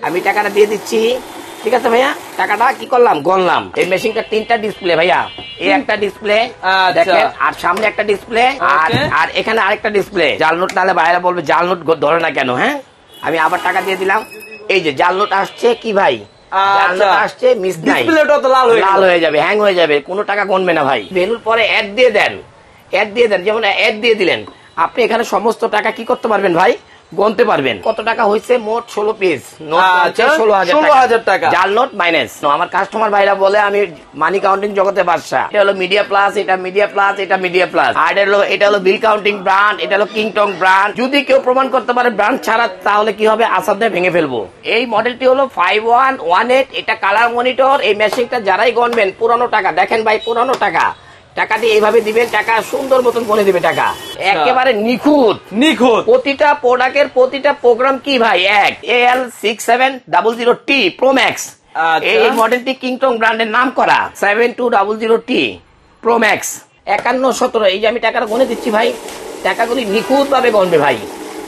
আমি টাকাটা দিয়ে দিচ্ছি, ঠিক আছে ভাইয়া। টাকাটা কি করলাম, গণলাম। এই মেশিনটা 3টা ডিসপ্লে ভাইয়া, এই একটা ডিসপ্লে দেখেন, আর সামনে একটা ডিসপ্লে, আর এখানে আরেকটা ডিসপ্লে। জাল নোট নাহলে বাইরে বলবে জাল নোট ধরে না কেন। হ্যাঁ, আমি আবার টাকা দিয়ে দিলাম। এই যে জাল নোট আসছে কি ভাই, জাল নোট আসছে, মিস নাই, লাল হয়ে যাবে, হ্যাং হয়ে যাবে, কোনো টাকা গণবে না ভাই। ভ্যালুর পরে অ্যাড দিয়ে দেন, অ্যাড দিয়ে দেন। যেমন অ্যাড দিয়ে দিলেন, আপনি এখানে সমস্ত টাকা কি করতে পারবেন ভাই, গণতে পারবেন। কত টাকা হয়েছে মোট 16 পিস নোট, 16,000 টাকা জাল নোট মাইনাস। আমার কাস্টমার ভাইরা বলে আমি মানি কাউন্টিং জগতে বাদশা। এটা হলো মিডিয়া প্লাস, এটা মিডিয়া প্লাস, এটা মিডিয়া প্লাস, আর এটা হলো বিল কাউন্টিং ব্র্যান্ড, এটা হলো কিংটং ব্র্যান্ড। যদি কেউ প্রমাণ করতে পারে ব্র্যান্ড ছাড়া, তাহলে কি হবে, আসাদে ভেঙে ফেলবো। এই মডেলটি হলো 5118, এটা কালার মনিটর। এই মেশিনটা যারাই গণবেন, পুরানো টাকা দেখেন ভাই, পুরানো টাকা, টাকা দিয়ে এইভাবে দিবেন, টাকা সুন্দর মতন বলে দিবে, টাকা একেবারে নিখুঁত নিখুঁত। প্রতিটা প্রোডাক্টের প্রতিটা প্রোগ্রাম কি ভাই, এক AL6700T Pro Max। এই মডেলটি কিংটং ব্র্যান্ডের নাম করা। 7200T Pro Max 5117। এই যে আমি টাকাটা গণে দিচ্ছি ভাই, টাকাগুলি নিখুঁত ভাবে গণবে ভাই,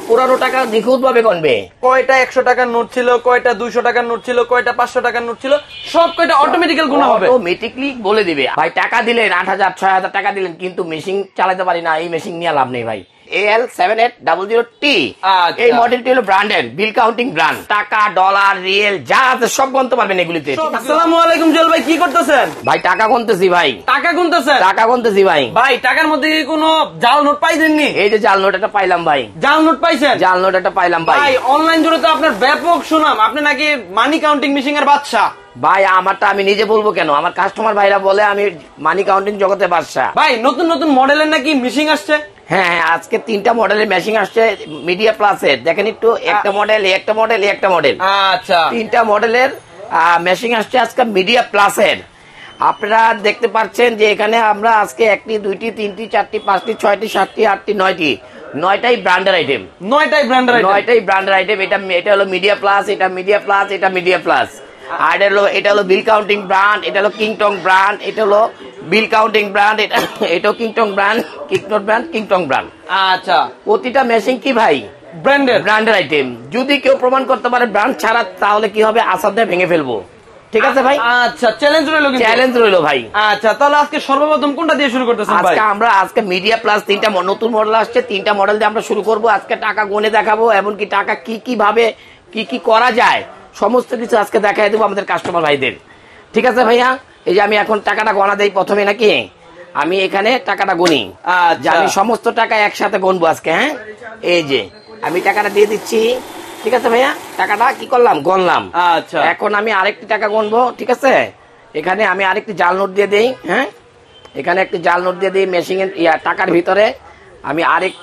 পুরানো টাকা নিখুঁত ভাবে গণবে। কয়টা 100 টাকার নোট ছিল, কয়টা 200 টাকার নোট ছিল, কয়টা 500 টাকার নোট ছিল, সব কয়টা অটোমেটিক্যাল গুণ হবে, অটোমেটিক্যালি বলে দিবে ভাই। টাকা দিলেন 8,000 6,000 টাকা দিলেন, কিন্তু মেশিন চালাতে পারি না, এই মেশিন নিয়ে লাভ নেই ভাই। AL7800T এই মডেলটি হলো ব্র্যান্ডেড, বিল কাউন্টিং ব্র্যান্ড। টাকা, ডলার, রিয়েল যা আছে সব গণতে পারবেন এগুলিতে। আসসালামু আলাইকুম জল ভাই, কি করতেছেন ভাই? টাকা গুনতেছি ভাই। টাকা গুনতেছেন? টাকা গুনতেছি ভাই। ভাই টাকার মধ্যে কি কোনো জাল নোট পাইছেননি? এই যে জাল নোট একটা পাইলাম ভাই। জাল নোট পাইছেন? জাল নোট একটা পাইলাম ভাই। ভাই অনলাইন জুড়ে তো আপনার ব্যাপক সুনাম, আপনি নাকি মানি কাউন্টিং মেশিন এর বাদশা। ভাই আমারটা আমি নিজে বলবো কেন, আমার কাস্টমার ভাইরা বলে আমি মানি কাউন্টিং জগতে বাদশা। ভাই নতুন নতুন মডেলের নাকি মেশিন আসছে? হ্যাঁ, আজকে 3টা মডেলের মেশিন আসছে মিডিয়া প্লাসের। দেখেন একটু, একটা মডেল, একটা মডেল, একটা মডেল। আচ্ছা, 3টা মডেলের মেশিন আসছে আজকে মিডিয়া প্লাসের। আপনারা দেখতে পাচ্ছেন যে এখানে আমরা আজকে 1টি 2টি 3টি 4টি 5টি 6টি 7টি 8টি 9টাই ব্র্যান্ডের আইটেম। 9টাই ব্র্যান্ডের আইটেম। এটা হলো মিডিয়া প্লাস, এটা মিডিয়া প্লাস, এটা মিডিয়া প্লাস, আর এটা হলো বিল কাউন্টিং ব্র্যান্ড, এটা হলো কিংটং ব্র্যান্ড, এটা হলো বিল কাউন্টিং ব্র্যান্ড, এটাও কিংটং ব্র্যান্ড, কিংটং ব্র্যান্ড। আচ্ছা, প্রতিটা মেশিন কি ভাই, ব্র্যান্ডের আইটেম। যদি কেউ প্রমাণ করতে পারে ব্র্যান্ড ছাড়া, তাহলে কি হবে, আসাদে ভেঙে ফেলবো। ঠিক আছে ভাই? আচ্ছা, চ্যালেঞ্জ রইলো ভাই। আচ্ছা, তাহলে আজকে সর্বপ্রথম কোনটা দিয়ে শুরু করতেছেন ভাই? আজকে মিডিয়া প্লাস 3টা নতুন মডেল আসছে, 3টা মডেল দিয়ে আমরা শুরু করব। আজকে টাকা গুনে দেখাবো, এমনকি টাকা কি ভাবে কি করা যায় সমস্ত কিছু আজকে দেখাই দেবো আমাদের কাস্টমার ভাইদের। ঠিক আছে ভাইয়া? এই যে আমি এখন টাকাটা গণা দেই প্রথমে, নাকি আমি এখানে টাকাটা গুনি, আমি সমস্ত টাকা একসাথে গণবো আজকে। হ্যাঁ, এই যে আমি টাকাটা দিয়ে দিচ্ছি, ঠিক আছে ভাইয়া। টাকাটা কি করলাম, গণলাম। আচ্ছা, এখন আমি আরেকটি টাকা গণবো, ঠিক আছে। এখানে আমি আরেকটি জাল নোট দিয়ে দেই। হ্যাঁ, এখানে একটি জাল নোট দিয়ে দিই মেশিন এর টাকার ভিতরে। আমি আরেক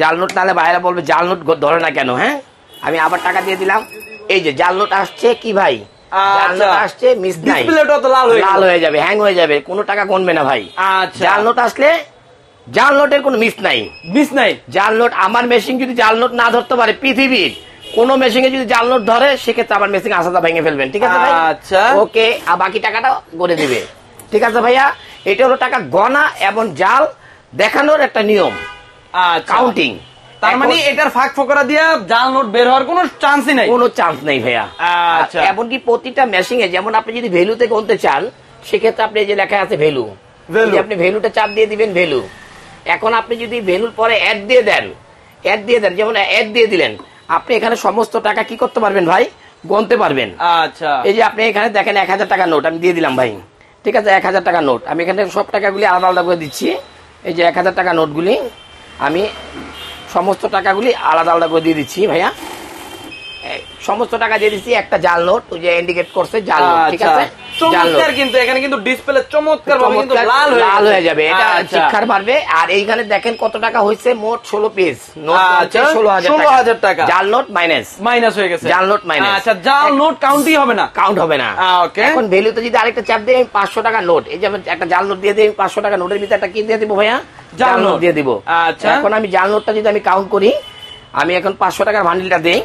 জাল নোট নাহলে বাইরে বলবে জাল নোট ধরে না কেন। হ্যাঁ, আমি আবার টাকা দিয়ে দিলাম। এই যে জাল নোট আসছে কি ভাই, জাল নোট আসছে, মিস নাই, লাল হয়ে যাবে, হ্যাং হয়ে যাবে, কোনো টাকা গণবে না ভাই। জাল নোট আসলে, জাল নোটের কোনো মিস নাই। জাল নোট, আমার মেশিন যদি জাল নোট না ধরতে পারে, পৃথিবীর কোন মেশিনে যদি জাল নোট ধরে, সেক্ষেত্রে আমার মেশিন আসাদা ভেঙে ফেলবেন। ঠিক আছে ভাই? আচ্ছা, ওকে। আর বাকি টাকাটা গড়ে দিবে। ঠিক আছে ভাইয়া? এটা হলো টাকা গণা এবং জাল দেখানোর একটা নিয়ম, কাউন্টিং। তার মানে এটার ফাঁক ফোকরা দিয়ে জাল নোট বের হওয়ার কোনো চান্সই নাই? কোনো চান্স নেই ভাইয়া। আচ্ছা, এমনকি প্রতিটা মেশিনে, যেমন আপনি যদি ভ্যালুতে গুনতে চান, সেক্ষেত্রে আপনি যে লেখা আছে ভ্যালু, আপনি ভ্যালুটা চাপ দিয়ে দিবেন, ভ্যালু। এখন আপনি যদি ভ্যালুর পরে অ্যাড দিয়ে দেন, যেমন অ্যাড দিয়ে দিলেন, আপনি এখানে সমস্ত টাকা কি করতে পারবেন ভাই, গণতে পারবেন। আচ্ছা, এই যে আপনি এখানে দেখেন 1000 টাকা নোট আমি দিয়ে দিলাম ভাই। ঠিক আছে, 1000 টাকা নোট আমি এখানে সব টাকাগুলি আলাদা আলাদা করে দিচ্ছি। এই যে 1000 টাকা নোটগুলি আমি সমস্ত টাকাগুলি আলাদা আলাদা করে দিয়ে দিচ্ছি ভাইয়া। সমস্ত টাকা দিয়ে দিচ্ছি, একটা জাল নোট, ওই যে ইন্ডিকেট করছে জাল নোট। ঠিক আছে, চমৎকার। কিন্তু এখানে কিন্তু ডিসপ্লে চমৎকার ভাবে কিন্তু লাল হয়ে যাবে, এটা শিক্ষার পারবে। আর এইখানে দেখেন কত টাকা হয়েছে, মোট 16 পিস নোট, 16,000 টাকা। জাল নোট মাইনাস হয়ে গেছে, জাল নোট মাইনাস। আচ্ছা, জাল নোট কাউন্টই হবে না, কাউন্ট হবে না। ওকে। এখন ভ্যালুতে যদি আরেকটা চাপ দিই, আমি 500 টাকা নোট, এই যে একটা জাল নোট দিয়ে দিই, 500 টাকা নোটের ভিতরে একটা কি দিয়ে দিব ভাইয়া, জাল নোট দিয়ে দিব। আচ্ছা, এখন আমি জাল নোটটা যদি আমি কাউন্ট করি, আমি এখন 500 টাকার ভান্ডিলটা দেই,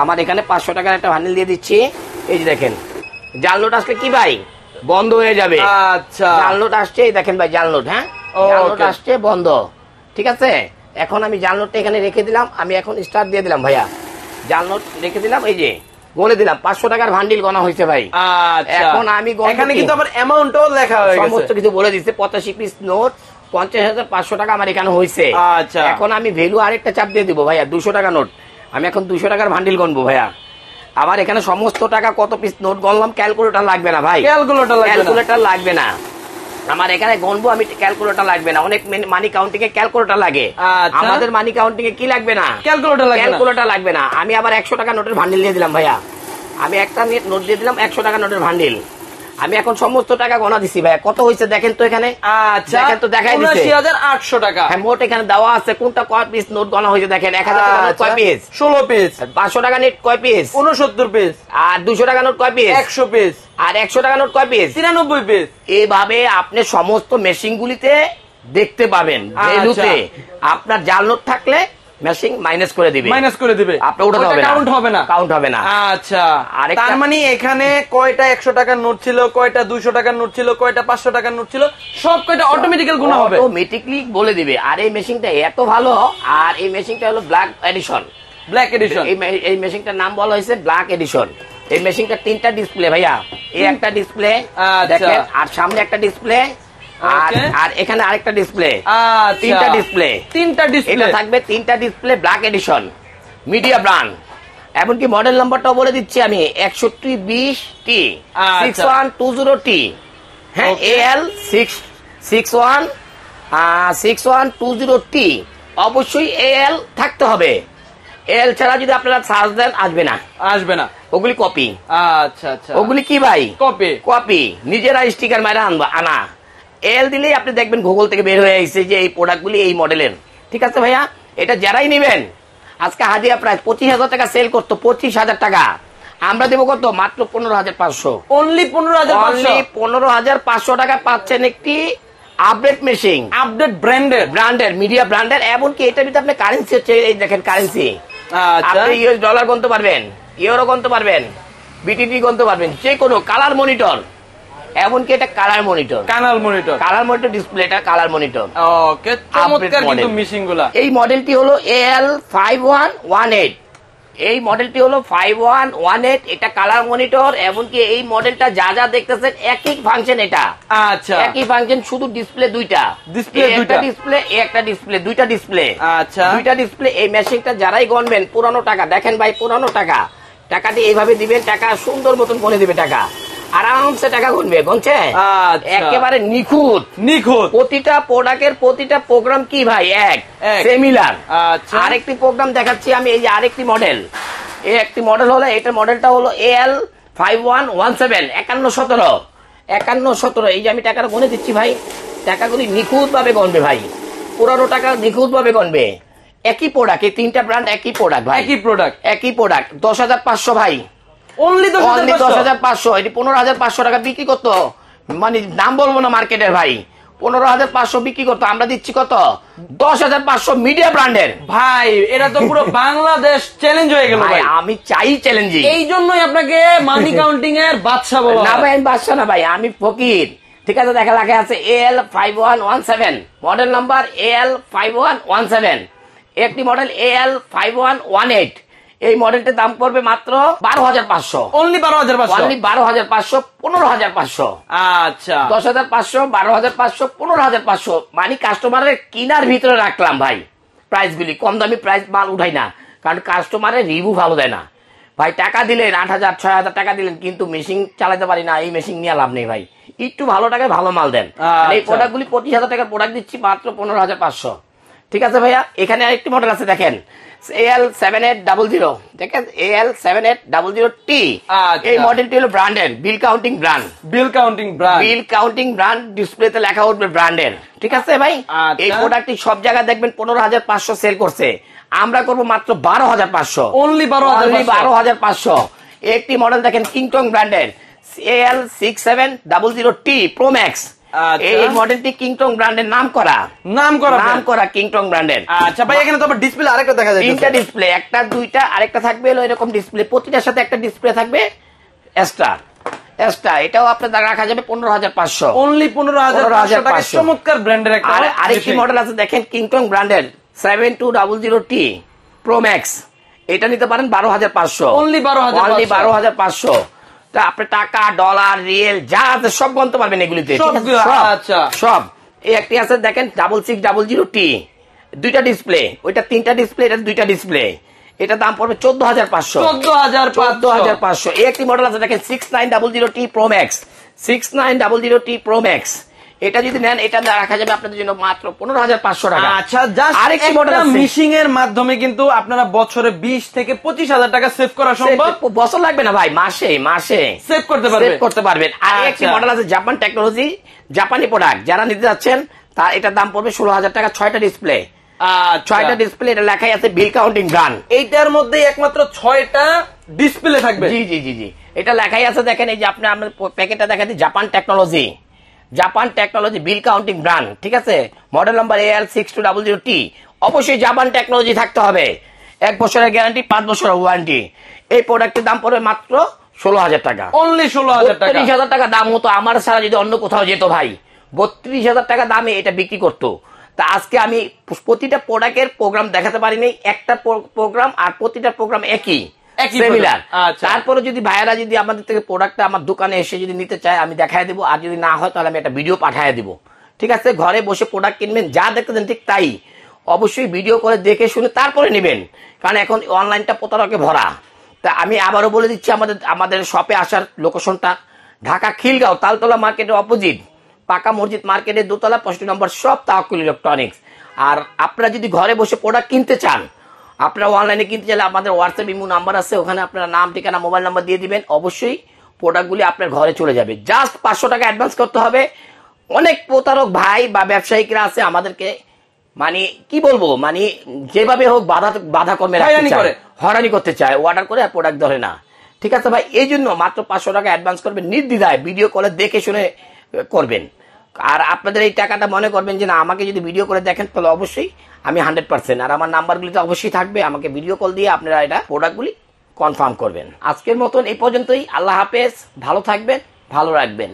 আমার এখানে 500 টাকার একটা ভান্ডিল দিয়ে দিচ্ছি। এই যে দেখেন জাল নোট আসলে কি ভাই, বন্ধ হয়ে যাবে। আচ্ছা, জাল নোট আসছে, দেখেন ভাই জাল নোট। হ্যাঁ, জাল নোট আসছে, বন্ধ। ঠিক আছে, এখন আমি জাল নোটটা এখানে রেখে দিলাম, আমি এখন স্টার্ট দিয়ে দিলাম ভাইয়া, জাল নোট রেখে দিলাম। এই যে বলে দিলাম 500 টাকার ভান্ডিল গণা হয়েছে ভাই। আচ্ছা, এখন আমি এখানে কিন্তু আবার অ্যামাউন্টও লেখা হয়ে গেছে, সমস্ত কিছু বলে দিচ্ছে। 85 পিস নোট 50,500 টাকা আমার এখানে হয়েছে। আচ্ছা, এখন আমি ভ্যালু আরেকটা চাপ দিয়ে দিব ভাইয়া, 200 টাকা নোট। আমি এখন 200 টাকার ভান্ডিল গণবো ভাইয়া। আমার এখানে সমস্ত টাকা কত পিস নোট গণলাম, ক্যালকুলেটর লাগবে না ভাই, ক্যালকুলেটর লাগবে না। আমার এখানে গণবো আমি, ক্যালকুলেটর লাগবে না। অনেক মানি কাউন্টিং এ ক্যালকুলেটর লাগে, আমাদের মানি কাউন্টিং এ কি লাগবে না, ক্যালকুলেটর লাগবে না। আমি আবার 100 টাকা নোটের ভান্ডিল দিয়ে দিলাম ভাইয়া। আমি একটা নোট দিয়ে দিলাম 100 টাকা নোটের ভান্ডিল। আমি এখন সমস্ত টাকা গণা দিছি ভাইয়া, কত হয়েছে দেখেন তো এখানে। আচ্ছা, দেখেন তো, দেখাই দিচ্ছে 79,800 টাকা। হ্যাঁ, মোট এখানে দেওয়া আছে। কোনটা কয় পিস নোট গণা হয়েছে দেখেন। 1000 টাকা নোট কয় পিস? 16 পিস। 500 টাকা নোট কয় পিস? 69 পিস। আর 200 টাকা নোট কয় পিস? 100 পিস। আর 100 টাকা নোট কয় পিস? 93 পিস। এইভাবে আপনি সমস্ত মেশিন গুলিতে দেখতে পাবেন। ভ্যালুতে আপনার জাল নোট থাকলে মেশিন মাইনাস করে দিবে, আপনি উঠাতে হবে না, কাউন্ট হবে না। আচ্ছা, তার মানে এখানে কয়টা 100 টাকার নোট ছিল, কয়টা 200 টাকার নোট ছিল, কয়টা 500 টাকার নোট ছিল, সব কয়টা অটোমেটিক্যাল গুণ হবে, অটোমেটিকলি বলে দিবে। আর এই মেশিনটা এত ভালো, আর এই মেশিনটা হলো ব্ল্যাক এডিশন। এই মেশিনটার নাম বলা হয়েছে ব্ল্যাক এডিশন। এই মেশিনটা 3টা ডিসপ্লে ভাইয়া, এই একটা ডিসপ্লে দেখেন, আর সামনে একটা ডিসপ্লে, আর এখানে আরেকটা ডিসপ্লে, 3টা ডিসপ্লে এটা থাকবে। 3টা display black addition, media brand. এমনকি মডেল নাম্বারটাও বলে দিচ্ছি আমি, 6120T 6120T। হ্যাঁ, AL6120T। অবশ্যই AL থাকতে হবে। এল ছাড়া যদি আপনারা সার্চ দেন আসবে না, ওগুলি কপি। আচ্ছা, ওগুলি কি ভাই? কপি, নিজেরা স্টিকার মারা আনা। এল দিলেই আপনি দেখবেন গুগল থেকে বের হয়ে আসছে যে এই প্রোডাক্টগুলি এই মডেলের। ঠিক আছে ভাইয়া, এটা যারাই নেবেন আজকে হাদিয়া প্রাইস 25,000 টাকা সেল করতো, 25,000 টাকা আমরা দেবো কত? মাত্র 15,500। অনলি 15,500 টাকা পাচ্ছেন একটি আপডেট মেশিন, আপডেট ব্র্যান্ডের মিডিয়া ব্র্যান্ডের। এমনকি এটার ভিতরে আপনি কারেন্সি হচ্ছে, এই দেখেন কারেন্সি, আপনি ইউএস ডলার গণতে পারবেন, ইউরো গণতে পারবেন, বিটিটি গণতে পারবেন, যে কোনো কালার মনিটর। এমনকি এটা কালার মনিটর ডিসপ্লেটা কালার মনিটর। ওকে, চমৎকার কিন্তু মেশিনগুলো। এই মডেলটি হলো AL5118। এই মডেলটি হলো 5118। এটা কালার মনিটর। এমনকি এই মডেলটা যা যা দেখতেছেন একই ফাংশন, এটা আচ্ছা একই ফাংশন, শুধু ডিসপ্লে দুইটা, একটা ডিসপ্লে দুইটা ডিসপ্লে। আচ্ছা, দুইটা ডিসপ্লে। এই মেশিনটা যারাই গণবেন পুরানো টাকা, দেখেন ভাই পুরানো টাকাটি এইভাবে দিবেন, টাকা সুন্দর মতন বলে দিবে, টাকা আরামসে টাকা গুনছে একেবারে নিখুঁত। প্রতিটা প্রোডাক্টের প্রতিটা প্রোগ্রাম কি ভাই এক সিমিলার। আরেকটি প্রোগ্রাম দেখাচ্ছি আমি, এই যে আরেকটি মডেল, এই একটি মডেল হলো, এটা মডেলটা হলো AL5117 5117। এই যে আমি টাকাটা গুনে দিচ্ছি ভাই, টাকাগুলি নিখুঁত ভাবে গণবে ভাই, পুরানো টাকা নিখুঁত ভাবে গণবে। একই প্রোডাক্ট, এই 3টা ব্র্যান্ড একই প্রোডাক্ট ভাই, একই প্রোডাক্ট। 10,500 ভাই, অনলি 10,500। এটি 15,500 টাকা বিক্রি করতো, মানে দাম বলবো না মার্কেটের ভাই, 15,500 বিক্রি করতো, আমরা দিচ্ছি কত? 10,500 মিডিয়া ব্র্যান্ডের। ভাই এটা তো পুরো বাংলাদেশ চ্যালেঞ্জ হয়ে গেল ভাই। আমি চাই চ্যালেঞ্জিং, এই জন্যই আপনাকে মানি কাউন্টিং এর বাদশা বলা। না ভাই আমি বাদশা না ভাই, আমি ফকির। ঠিক আছে, দেখা লেখা আছে AL5117, মডেল নাম্বার AL5117। একটি মডেল AL5118। এই মডেলটার দাম পড়বে মাত্র 12,500, অনলি 12,500, 15,500। আচ্ছা, 10,500, 12,500, 15,500। মানে কাস্টমারের কিনার ভিতরে রাখলাম ভাই প্রাইস গুলি। কম দামি প্রাইস মাল উঠাই না, কারণ কাস্টমারের রিভিউ ভালো দেয় না ভাই। টাকা দিলেন 8,000 6,000 টাকা দিলেন, কিন্তু মেশিন চালাতে পারি না, এই মেশিন নিয়ে লাভ নেই ভাই। একটু ভালো টাকায় ভালো মাল দেন। এই প্রোডাক্ট গুলি 25,000 টাকার প্রোডাক্ট দিচ্ছি মাত্র 15,500। ঠিক আছে ভাইয়া, এখানে আরেকটি মডেল আছে দেখেন, AL7800। দেখেন AL7800T। এই মডেলটি হলো ব্র্যান্ডের, বিল কাউন্টিং ব্র্যান্ড, ডিসপ্লেতে লেখা উঠবে ব্র্যান্ডের। ঠিক আছে ভাই, এই প্রোডাক্টটি সব জায়গায় দেখবেন 15,500 সেল করছে, আমরা করবো মাত্র 12,500, অনলি 12,500। একটি মডেল দেখেন কিংটং ব্র্যান্ডের AL6700T Pro Max। এই মডেলটি কিংটং ব্র্যান্ডের নাম করা কিংটং ব্র্যান্ডের। আচ্ছা ভাই, এখানে তো আবার ডিসপ্লে আরেকটা দেখা যায়, 3টা ডিসপ্লে, একটা দুইটা আরেকটা থাকবে হলো এরকম ডিসপ্লে, প্রতিটার সাথে একটা ডিসপ্লে থাকবে এক্সট্রা। এটাও আপনার রাখা যাবে 15,500, অনলি 15,500 টাকা। চমৎকার ব্র্যান্ডের একটা আরেকটি মডেল আছে দেখেন কিংটং ব্র্যান্ডের 7200T Pro Max। এটা নিতে পারেন 12,500, অনলি 12,500। তা আপনি টাকা, ডলার, রিয়েল যা আছে সব গণতে পারবেন এগুলিতে। আচ্ছা সব। এই একটি আছে দেখেন 6600T, দুইটা ডিসপ্লে, ওইটা তিনটা ডিসপ্লে, এটা দুইটা ডিসপ্লে, এটা দাম পড়বে 14,500। 14,500। এই একটি মডেল আছে দেখেন 6900T Pro Max, 6900T Pro Max, এটা যদি নেন এটা রাখা যাবে আপনাদের জন্য মাত্র 15,500 টাকা। আচ্ছা, আরেকটি মডেল মিশিং এর মাধ্যমে কিন্তু আপনারা বছরে 20 থেকে 25,000 টাকা সেভ করা সম্ভব। বছর লাগবে না ভাই, মাসে সেভ করতে পারবেন। আর একটি মডেল আছে জাপান টেকনোলজি, জাপানি প্রোডাক্ট, যারা নিতে যাচ্ছেন তার এটার দাম পড়বে 16,000 টাকা। 6টা ডিসপ্লে, 6টা ডিসপ্লে, এটা লেখাই আছে বিল কাউন্টিং ব্র্যান্ড। এইটার মধ্যে একমাত্র 6টা ডিসপ্লে থাকবে। জি জি জি জি, এটা লেখাই আছে দেখেন, এই যে আপনি আপনার প্যাকেটটা দেখাচ্ছি, জাপান টেকনোলজি, জাপান টেকনোলজি বিল কাউন্টিং ব্র্যান্ড, ঠিক আছে। Model number AL6200T। অবশ্যই জাপান টেকনোলজি থাকতে হবে, 1 বছরের গ্যারান্টি, 5 বছরের ওয়ারেন্টি। এই প্রোডাক্টের দাম পড়বে মাত্র 16,000 টাকা। অনলি 16,000 টাকা। 30,000 টাকা দাম হতো আমার ছাড়া যদি অন্য কোথাও যেত ভাই, 32,000 টাকা দামে এটা বিক্রি করতো। তা আজকে আমি প্রতিটা প্রোডাক্টের প্রোগ্রাম দেখাতে পারিনি, একটা প্রোগ্রাম, আর প্রতিটা প্রোগ্রাম একই সিমিলার। তারপরে যদি ভাইয়েরা যদি আমাদের থেকে প্রোডাক্টটা আমার দোকানে এসে যদি নিতে চায় আমি দেখাই দেবো, আর যদি না হয় তাহলে আমি একটা ভিডিও পাঠিয়ে দিব, ঠিক আছে। ঘরে বসে প্রোডাক্ট কিনবেন, যা দেখতেছেন ঠিক তাই, অবশ্যই ভিডিও করে দেখে শুনে তারপরে নেবেন, কারণ এখন অনলাইনটা প্রতারকে ভরা। তা আমি আবারও বলে দিচ্ছি, আমাদের শপে আসার লোকেশনটা ঢাকা খিলগাঁও, তালতলা মার্কেটের অপোজিট, পাকা মসজিদ মার্কেটের দোতলা, 65 নম্বর শপ, তাওয়াক্কুল ইলেকট্রনিক্স। আর আপনারা যদি ঘরে বসে প্রোডাক্ট কিনতে চান, আপনারা অনলাইনে কিনতে চাইলে আমাদের হোয়াটসঅ্যাপ ইমো নাম্বার আছে, ওখানে আপনারা নাম, ঠিকানা, মোবাইল নাম্বার দিয়ে দিবেন, অবশ্যই প্রোডাক্টগুলি আপনার ঘরে চলে যাবে। জাস্ট 500 টাকা অ্যাডভান্স করতে হবে। অনেক প্রতারক ভাই বা ব্যবসায়িকরা আছে আমাদেরকে, মানে কি বলবো, মানে যেভাবে হোক বাধা কর্মে হয়রানি করতে চায়, অর্ডার করে আর প্রোডাক্ট ধরে না, ঠিক আছে ভাই। এই জন্য মাত্র 500 টাকা অ্যাডভান্স করবেন, নির্দ্বিধায় ভিডিও কলে দেখে শুনে করবেন। আর আপনাদের এই টাকাটা মনে করবেন যে না, আমাকে যদি ভিডিও করে দেখেন তাহলে অবশ্যই আমি 100%, আর আমার নাম্বারগুলি তো অবশ্যই থাকবে, আমাকে ভিডিও কল দিয়ে আপনারা এটা প্রোডাক্টগুলি কনফার্ম করবেন। আজকের মতন এই পর্যন্তই। আল্লাহ হাফেজ, ভালো থাকবেন, ভালো রাখবেন।